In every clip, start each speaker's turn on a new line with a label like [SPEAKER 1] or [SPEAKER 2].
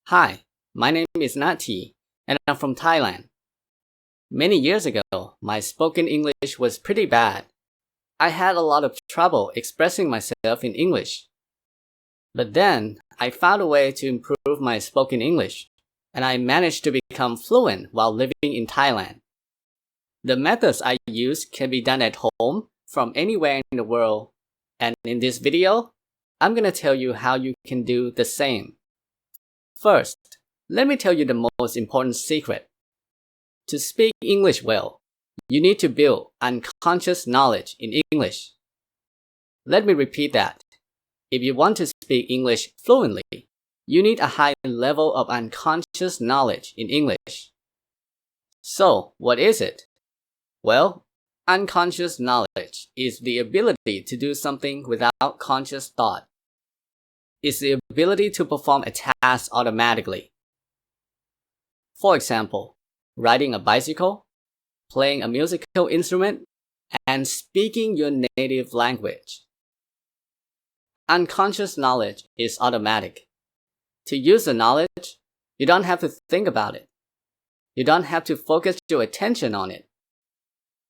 [SPEAKER 1] Hi, my name is Nati, and I'm from Thailand. Many years ago, my spoken English was pretty bad. I had a lot of trouble expressing myself in English. But then, I found a way to improve my spoken English, and I managed to become fluent while living in Thailand. The methods I use can be done at home from anywhere in the world, and in this video, I'm gonna tell you how you can do the same. First, let me tell you the most important secret. To speak English well, you need to build unconscious knowledge in English. Let me repeat that. If you want to speak English fluently, you need a high level of unconscious knowledge in English. So, what is it? Well, unconscious knowledge is the ability to do something without conscious thought. It's the ability to perform a task automatically. For example, riding a bicycle, playing a musical instrument, and speaking your native language. Unconscious knowledge is automatic. To use the knowledge, you don't have to think about it. You don't have to focus your attention on it.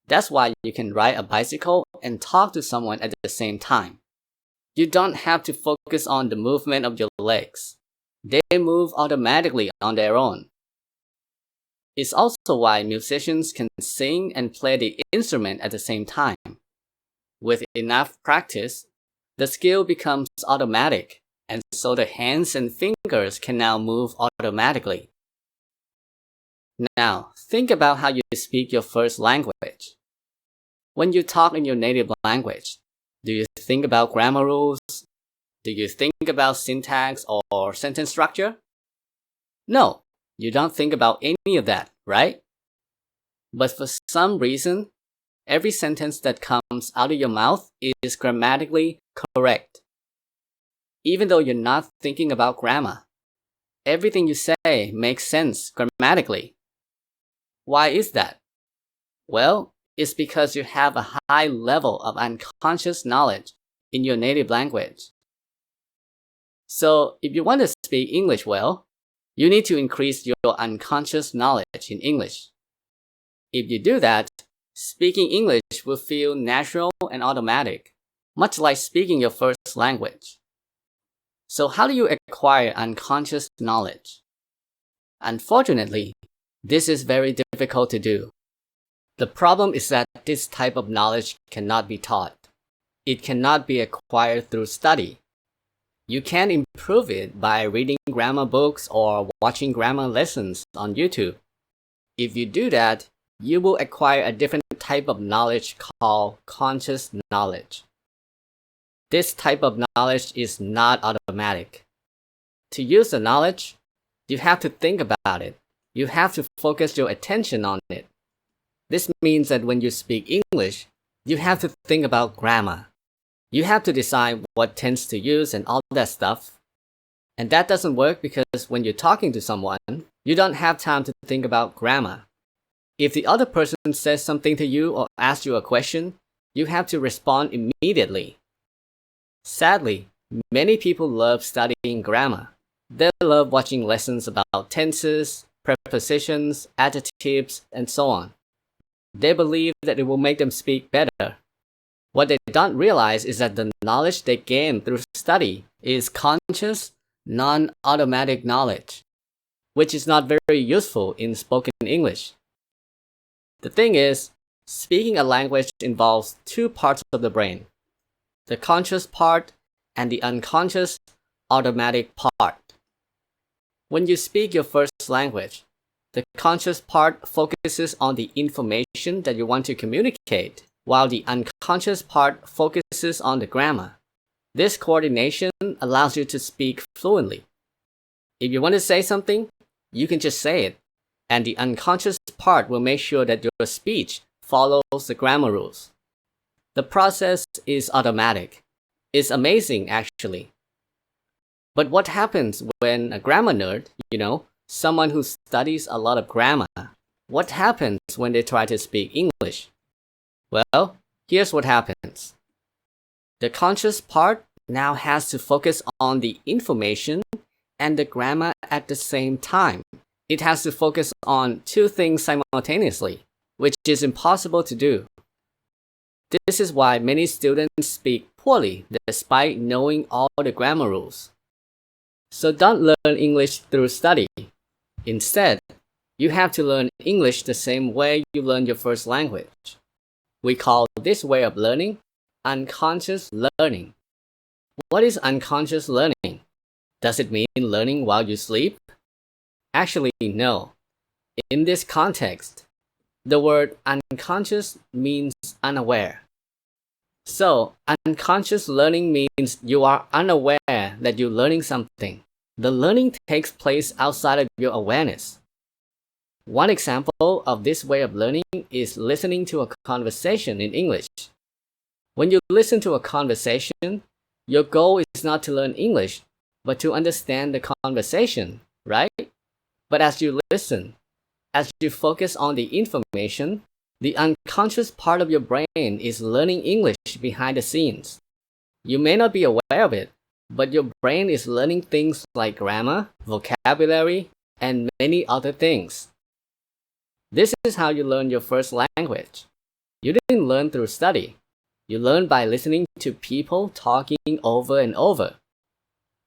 [SPEAKER 1] That's why you can ride a bicycle and talk to someone at the same time. You don't have to focus on the movement of your legs. They move automatically on their own. It's also why musicians can sing and play the instrument at the same time. With enough practice, the skill becomes automatic, and so the hands and fingers can now move automatically. Now, think about how you speak your first language. When you talk in your native language, do you think about grammar rules? Do you think about syntax or sentence structure? No, you don't think about any of that, right? But for some reason, every sentence that comes out of your mouth is grammatically correct. Even though you're not thinking about grammar, everything you say makes sense grammatically. Why is that? Well, it's because you have a high level of unconscious knowledge in your native language. So, if you want to speak English well, you need to increase your unconscious knowledge in English. If you do that, speaking English will feel natural and automatic, much like speaking your first language. So how do you acquire unconscious knowledge? Unfortunately, this is very difficult to do. The problem is that this type of knowledge cannot be taught. It cannot be acquired through study. You can improve it by reading grammar books or watching grammar lessons on YouTube. If you do that, you will acquire a different type of knowledge called conscious knowledge. This type of knowledge is not automatic. To use the knowledge, you have to think about it. You have to focus your attention on it. This means that when you speak English, you have to think about grammar. You have to decide what tense to use and all that stuff. And that doesn't work because when you're talking to someone, you don't have time to think about grammar. If the other person says something to you or asks you a question, you have to respond immediately. Sadly, many people love studying grammar. They love watching lessons about tenses, prepositions, adjectives, and so on. They believe that it will make them speak better. What they don't realize is that the knowledge they gain through study is conscious, non-automatic knowledge, which is not very useful in spoken English. The thing is, speaking a language involves two parts of the brain, the conscious part and the unconscious, automatic part. When you speak your first language, the conscious part focuses on the information that you want to communicate, while the unconscious part focuses on the grammar. This coordination allows you to speak fluently. If you want to say something, you can just say it, and the unconscious part will make sure that your speech follows the grammar rules. The process is automatic. It's amazing, actually. But what happens when a grammar nerd, someone who studies a lot of grammar, what happens when they try to speak English? Well, here's what happens. The conscious part now has to focus on the information and the grammar at the same time. It has to focus on two things simultaneously, which is impossible to do. This is why many students speak poorly despite knowing all the grammar rules. So don't learn English through study. Instead, you have to learn English the same way you learn your first language. We call this way of learning unconscious learning. What is unconscious learning? Does it mean learning while you sleep? Actually, no. In this context, the word unconscious means unaware. So, unconscious learning means you are unaware that you're learning something. The learning takes place outside of your awareness. One example of this way of learning is listening to a conversation in English. When you listen to a conversation, your goal is not to learn English, but to understand the conversation, right? But as you listen, as you focus on the information, the unconscious part of your brain is learning English behind the scenes. You may not be aware of it, but your brain is learning things like grammar, vocabulary, and many other things. This is how you learn your first language. You didn't learn through study. You learned by listening to people talking over and over.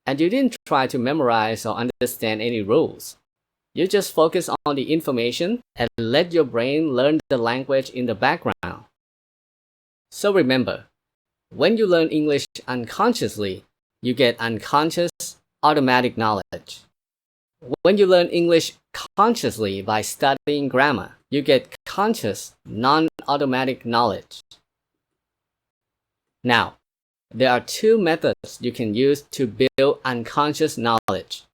[SPEAKER 1] And you didn't try to memorize or understand any rules. You just focus on the information and let your brain learn the language in the background. So remember, when you learn English unconsciously, you get unconscious automatic knowledge. When you learn English consciously by studying grammar, you get conscious, non-automatic knowledge. Now, there are two methods you can use to build unconscious knowledge.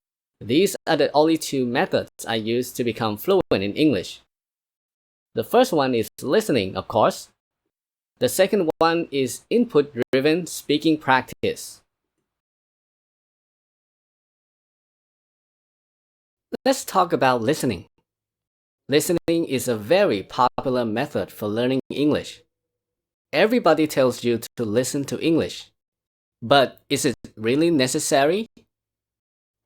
[SPEAKER 1] These are the only two methods I use to become fluent in English. The first one is listening, of course. The second one is input-driven speaking practice. Let's talk about listening. Listening is a very popular method for learning English. Everybody tells you to listen to English. But is it really necessary?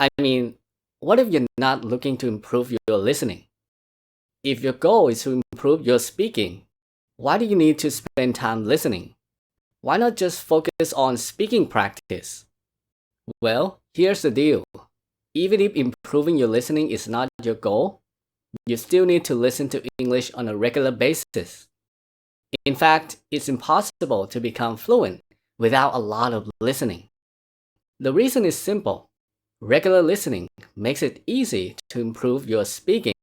[SPEAKER 1] I mean, what if you're not looking to improve your listening? If your goal is to improve your speaking, why do you need to spend time listening? Why not just focus on speaking practice? Well, here's the deal. Even if improving your listening is not your goal, you still need to listen to English on a regular basis. In fact, it's impossible to become fluent without a lot of listening. The reason is simple. Regular listening makes it easy to improve your speaking.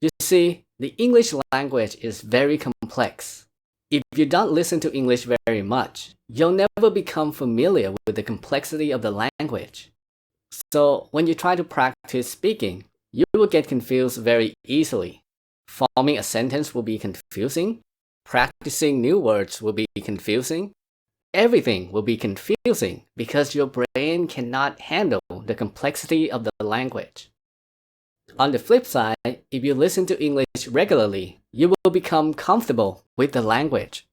[SPEAKER 1] You see, the English language is very complex. If you don't listen to English very much, you'll never become familiar with the complexity of the language. So when you try to practice speaking, you will get confused very easily. Forming a sentence will be confusing. Practicing new words will be confusing. Everything will be confusing because your brain cannot handle the complexity of the language. On the flip side, if you listen to English regularly, you will become comfortable with the language.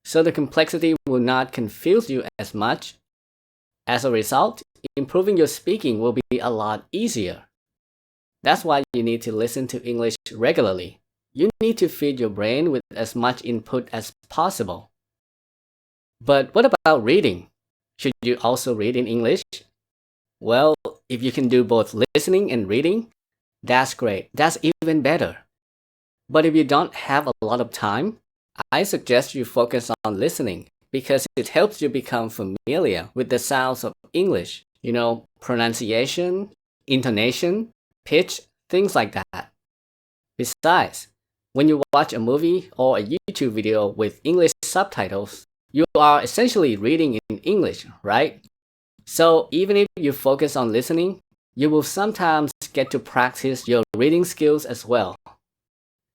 [SPEAKER 1] So the complexity will not confuse you as much. As a result, improving your speaking will be a lot easier. That's why you need to listen to English regularly. You need to feed your brain with as much input as possible. But what about reading? Should you also read in English? Well, if you can do both listening and reading, that's great. That's even better. But if you don't have a lot of time, I suggest you focus on listening because it helps you become familiar with the sounds of English. Pronunciation, intonation, pitch, things like that. Besides, when you watch a movie or a YouTube video with English subtitles, you are essentially reading in English, right? So even if you focus on listening, you will sometimes get to practice your reading skills as well.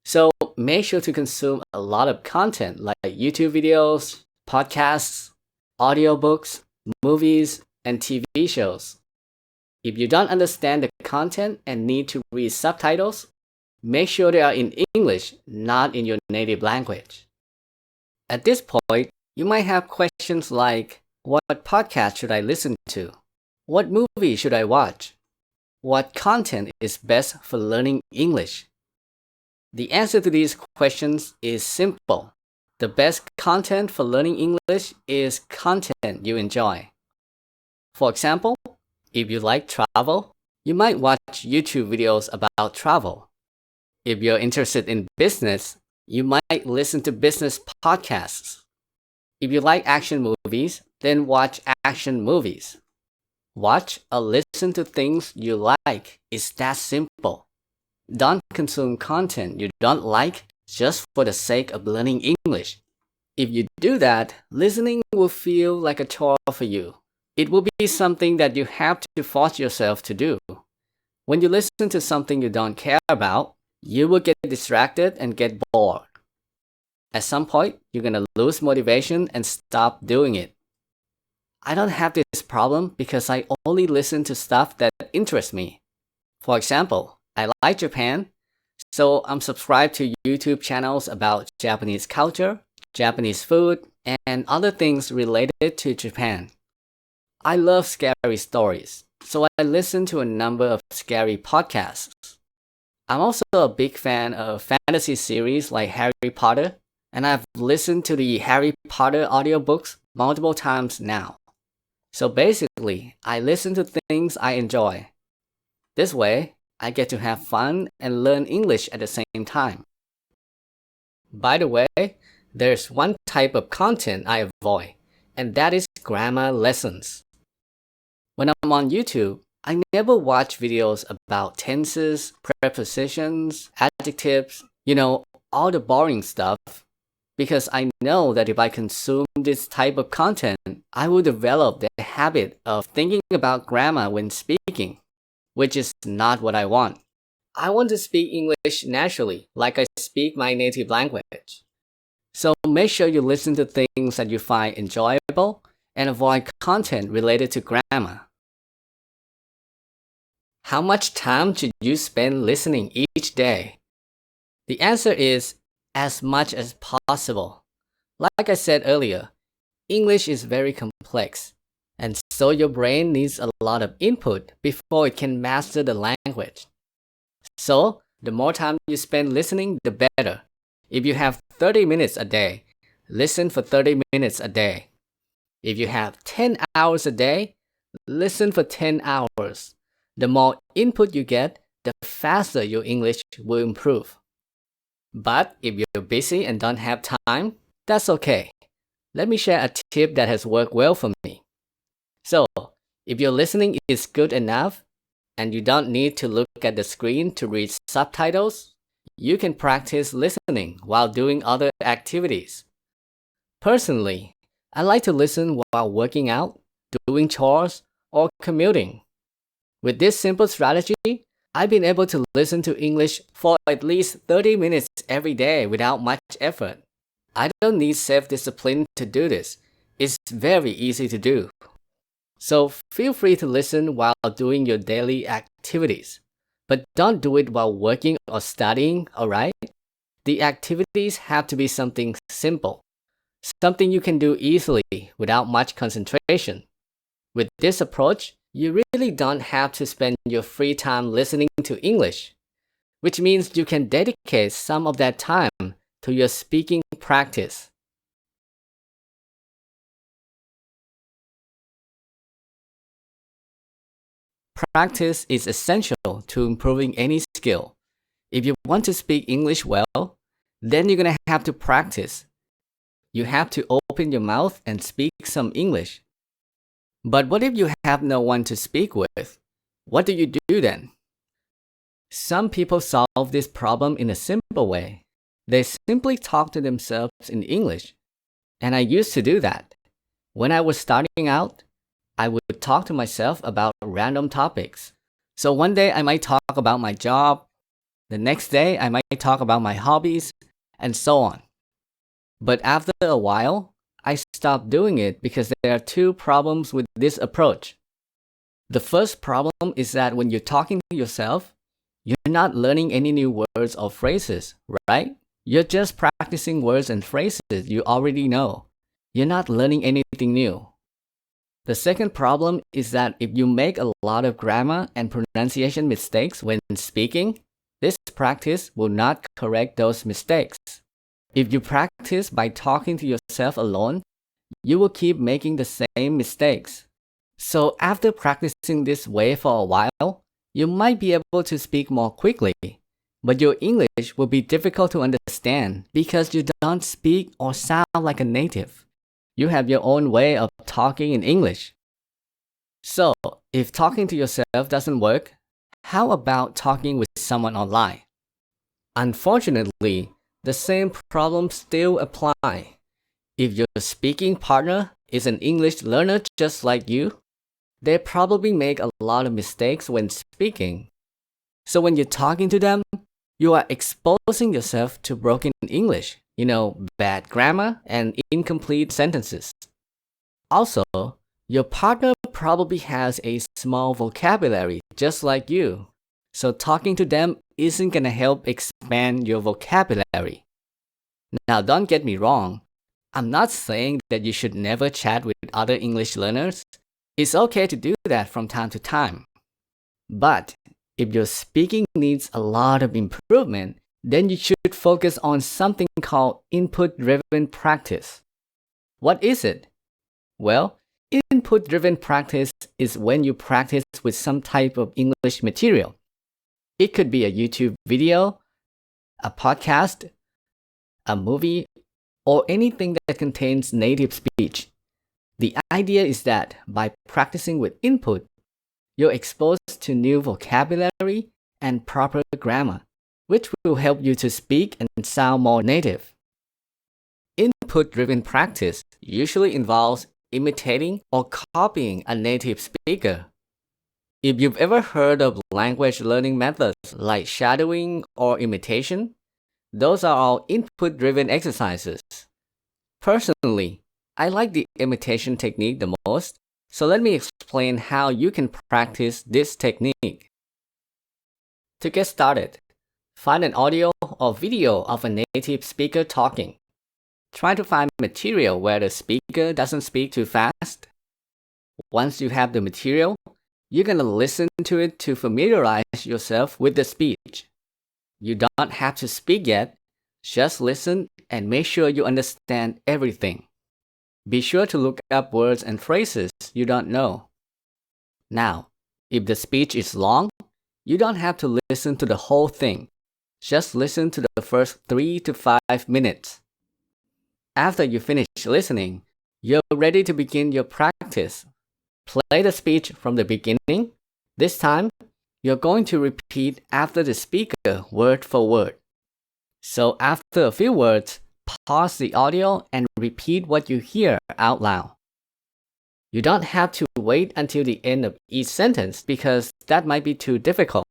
[SPEAKER 1] So make sure to consume a lot of content like YouTube videos, podcasts, audiobooks, movies, and TV shows. If you don't understand the content and need to read subtitles, make sure they are in English, not in your native language. At this point, you might have questions like, what podcast should I listen to? What movie should I watch? What content is best for learning English? The answer to these questions is simple. The best content for learning English is content you enjoy. For example, if you like travel, you might watch YouTube videos about travel. If you're interested in business, you might listen to business podcasts. If you like action movies, then watch action movies. Watch or listen to things you like. It's that simple. Don't consume content you don't like just for the sake of learning English. If you do that, listening will feel like a chore for you. It will be something that you have to force yourself to do. When you listen to something you don't care about, you will get distracted and get bored. At some point, you're going to lose motivation and stop doing it. I don't have this problem because I only listen to stuff that interests me. For example, I like Japan, so I'm subscribed to YouTube channels about Japanese culture, Japanese food, and other things related to Japan. I love scary stories, so I listen to a number of scary podcasts. I'm also a big fan of fantasy series like Harry Potter, and I've listened to the Harry Potter audiobooks multiple times now. So basically, I listen to things I enjoy. This way, I get to have fun and learn English at the same time. By the way, there's one type of content I avoid, and that is grammar lessons. When I'm on YouTube, I never watch videos about tenses, prepositions, adjectives, all the boring stuff, because I know that if I consume this type of content, I will develop the habit of thinking about grammar when speaking, which is not what I want. I want to speak English naturally, like I speak my native language. So make sure you listen to things that you find enjoyable and avoid content related to grammar. How much time should you spend listening each day? The answer is as much as possible. Like I said earlier, English is very complex, and so your brain needs a lot of input before it can master the language. So, the more time you spend listening, the better. If you have 30 minutes a day, listen for 30 minutes a day. If you have 10 hours a day, listen for 10 hours. The more input you get, the faster your English will improve. But if you're busy and don't have time, that's okay. Let me share a tip that has worked well for me. So, if your listening is good enough, and you don't need to look at the screen to read subtitles, you can practice listening while doing other activities. Personally, I like to listen while working out, doing chores, or commuting. With this simple strategy, I've been able to listen to English for at least 30 minutes every day without much effort. I don't need self-discipline to do this. It's very easy to do. So feel free to listen while doing your daily activities. But don't do it while working or studying, alright? The activities have to be something simple, something you can do easily without much concentration. With this approach, you really don't have to spend your free time listening to English, which means you can dedicate some of that time to your speaking practice. Practice is essential to improving any skill. If you want to speak English well, then you're going to have to practice. You have to open your mouth and speak some English. But what if you have no one to speak with? What do you do then? Some people solve this problem in a simple way. They simply talk to themselves in English. And I used to do that. When I was starting out, I would talk to myself about random topics. So one day I might talk about my job, the next day I might talk about my hobbies, and so on. But after a while, I stopped doing it because there are two problems with this approach. The first problem is that when you're talking to yourself, you're not learning any new words or phrases, right? You're just practicing words and phrases you already know. You're not learning anything new. The second problem is that if you make a lot of grammar and pronunciation mistakes when speaking, this practice will not correct those mistakes. If you practice by talking to yourself alone, you will keep making the same mistakes. So after practicing this way for a while, you might be able to speak more quickly, but your English will be difficult to understand because you don't speak or sound like a native. You have your own way of talking in English. So, if talking to yourself doesn't work, how about talking with someone online? Unfortunately, the same problems still apply. If your speaking partner is an English learner just like you, they probably make a lot of mistakes when speaking. So when you're talking to them, you are exposing yourself to broken English, bad grammar and incomplete sentences. Also, your partner probably has a small vocabulary just like you. So talking to them isn't gonna help expand your vocabulary. Now don't get me wrong, I'm not saying that you should never chat with other English learners. It's okay to do that from time to time. But if your speaking needs a lot of improvement, then you should focus on something called input-driven practice. What is it? Well, input-driven practice is when you practice with some type of English material. It could be a YouTube video, a podcast, a movie, or anything that contains native speech. The idea is that by practicing with input, you're exposed to new vocabulary and proper grammar, which will help you to speak and sound more native. Input-driven practice usually involves imitating or copying a native speaker. If you've ever heard of language learning methods like shadowing or imitation, those are all input-driven exercises. Personally, I like the imitation technique the most, so let me explain how you can practice this technique. To get started, find an audio or video of a native speaker talking. Try to find material where the speaker doesn't speak too fast. Once you have the material, you're going to listen to it to familiarize yourself with the speech. You don't have to speak yet, just listen and make sure you understand everything. Be sure to look up words and phrases you don't know. Now, if the speech is long, you don't have to listen to the whole thing. Just listen to the first 3 to 5 minutes. After you finish listening, you're ready to begin your practice. Play the speech from the beginning. This time, you're going to repeat after the speaker word for word. So after a few words, pause the audio and repeat what you hear out loud. You don't have to wait until the end of each sentence because that might be too difficult.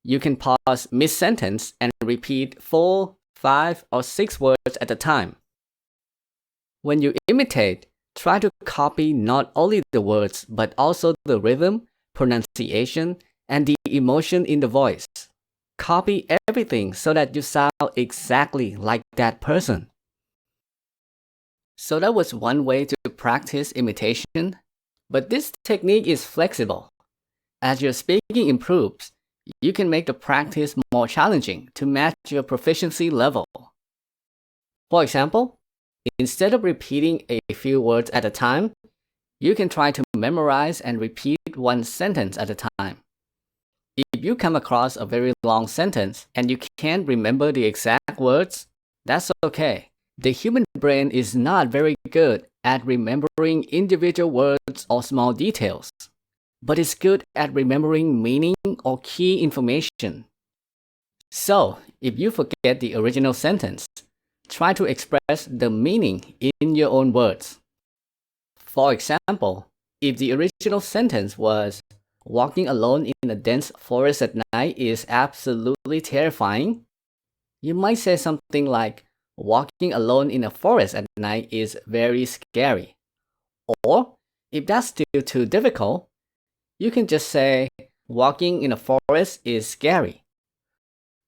[SPEAKER 1] You can pause mid-sentence and repeat 4, 5, or 6 words at a time. When you imitate, try to copy not only the words but also the rhythm, pronunciation, and the emotion in the voice. Copy everything so that you sound exactly like that person. So that was one way to practice imitation, but this technique is flexible. As your speaking improves, you can make the practice more challenging to match your proficiency level. For example, instead of repeating a few words at a time, you can try to memorize and repeat one sentence at a time. If you come across a very long sentence and you can't remember the exact words, that's okay. The human brain is not very good at remembering individual words or small details, but it's good at remembering meaning or key information. So, if you forget the original sentence, try to express the meaning in your own words. For example, if the original sentence was, "Walking alone in a dense forest at night is absolutely terrifying," you might say something like, "Walking alone in a forest at night is very scary." Or, if that's still too difficult, you can just say, "Walking in a forest is scary."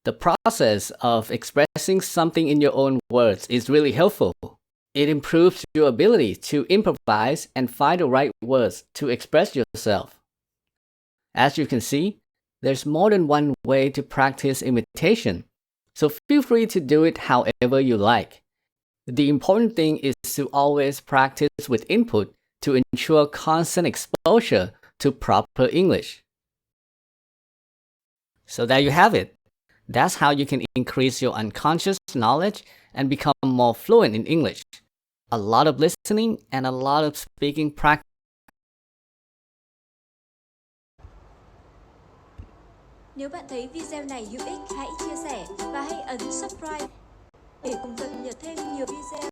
[SPEAKER 1] The process of expressing something in your own words is really helpful. It improves your ability to improvise and find the right words to express yourself. As you can see, there's more than one way to practice imitation, so feel free to do it however you like. The important thing is to always practice with input to ensure constant exposure to proper English. So there you have it. That's how you can increase your unconscious knowledge and become more fluent in English. A lot of listening and a lot of speaking practice.
[SPEAKER 2] Nếu bạn thấy video này hữu ích, hãy chia sẻ và hãy ấn subscribe để cùng cập nhật thêm nhiều video.